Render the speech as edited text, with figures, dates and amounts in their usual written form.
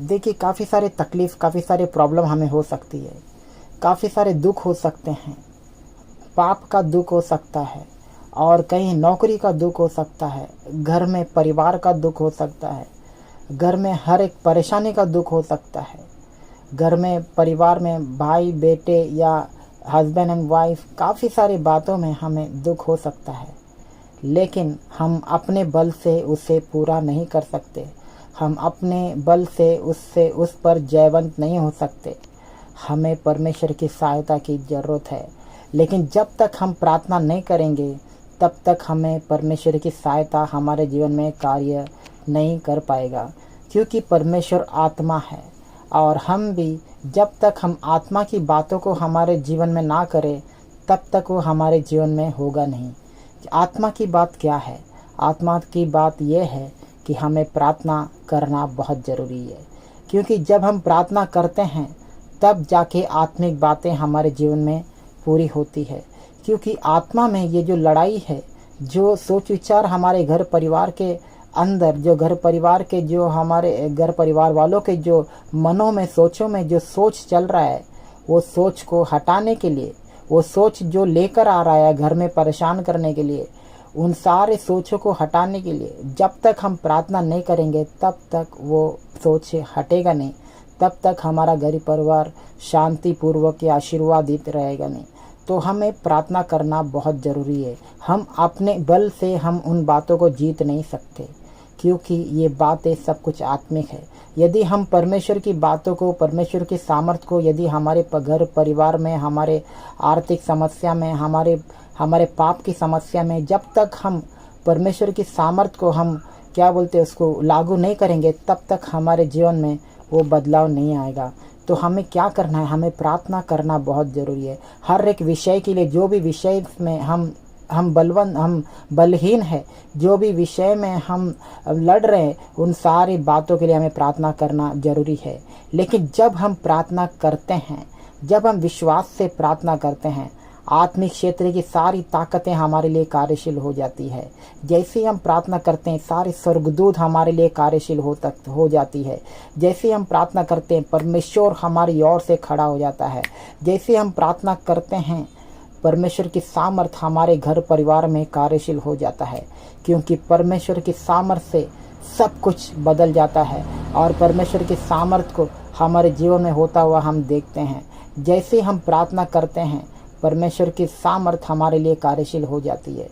देखिए, काफ़ी सारे तकलीफ़, काफ़ी सारे प्रॉब्लम हमें हो सकती है, काफ़ी सारे दुख हो सकते हैं। पाप का दुख हो सकता है, और कहीं नौकरी का दुख हो सकता है, घर में परिवार का दुख हो सकता है, घर में हर एक परेशानी का दुख हो सकता है, घर में परिवार में भाई बेटे या हस्बैंड एंड वाइफ, काफ़ी सारी बातों में हमें दुख हो सकता है। लेकिन हम अपने बल से उसे पूरा नहीं कर सकते, हम अपने बल से उस पर जयवंत नहीं हो सकते। हमें परमेश्वर की सहायता की ज़रूरत है। लेकिन जब तक हम प्रार्थना नहीं करेंगे, तब तक हमें परमेश्वर की सहायता हमारे जीवन में कार्य नहीं कर पाएगा, क्योंकि परमेश्वर आत्मा है। और हम भी जब तक हम आत्मा की बातों को हमारे जीवन में ना करें, तब तक वो हमारे जीवन में होगा नहीं। आत्मा की बात क्या है? आत्मा की बात यह है कि हमें प्रार्थना करना बहुत ज़रूरी है, क्योंकि जब हम प्रार्थना करते हैं तब जाके आत्मिक बातें हमारे जीवन में पूरी होती है। क्योंकि आत्मा में ये जो लड़ाई है, जो सोच विचार हमारे घर परिवार के अंदर, जो घर परिवार के, जो हमारे घर परिवार वालों के जो मनों में, सोचों में जो सोच चल रहा है, वो सोच को हटाने के लिए, वो सोच जो लेकर आ रहा है घर में परेशान करने के लिए, उन सारे सोचों को हटाने के लिए जब तक हम प्रार्थना नहीं करेंगे, तब तक वो सोच हटेगा नहीं, तब तक हमारा घर परिवार शांतिपूर्वक या आशीर्वादित रहेगा नहीं। तो हमें प्रार्थना करना बहुत ज़रूरी है। हम अपने बल से हम उन बातों को जीत नहीं सकते, क्योंकि ये बातें सब कुछ आत्मिक है। यदि हम परमेश्वर की बातों को, परमेश्वर की सामर्थ्य को, यदि हमारे घर परिवार में, हमारे आर्थिक समस्या में, हमारे पाप की समस्या में, जब तक हम परमेश्वर की सामर्थ्य को हम क्या बोलते हैं उसको लागू नहीं करेंगे, तब तक हमारे जीवन में वो बदलाव नहीं आएगा। तो हमें क्या करना है? हमें प्रार्थना करना बहुत ज़रूरी है। हर एक विषय के लिए, जो भी विषय में हम बलहीन है, जो भी विषय में हम लड़ रहे हैं, उन सारी बातों के लिए हमें प्रार्थना करना ज़रूरी है। लेकिन जब हम प्रार्थना करते हैं, जब हम विश्वास से प्रार्थना करते हैं, आत्मिक क्षेत्र की सारी ताकतें हमारे लिए कार्यशील हो जाती है। जैसे ही हम प्रार्थना करते हैं, सारे स्वर्गदूत हमारे लिए कार्यशील हो जाती है। जैसे ही हम प्रार्थना करते हैं, परमेश्वर हमारी ओर से खड़ा हो जाता है। जैसे हम प्रार्थना करते हैं, परमेश्वर की सामर्थ हमारे घर परिवार में कार्यशील हो जाता है, क्योंकि परमेश्वर की सामर्थ से सब कुछ बदल जाता है, और परमेश्वर की सामर्थ को हमारे जीवन में होता हुआ हम देखते हैं। जैसे हम प्रार्थना करते हैं, परमेश्वर की सामर्थ हमारे लिए कार्यशील हो जाती है।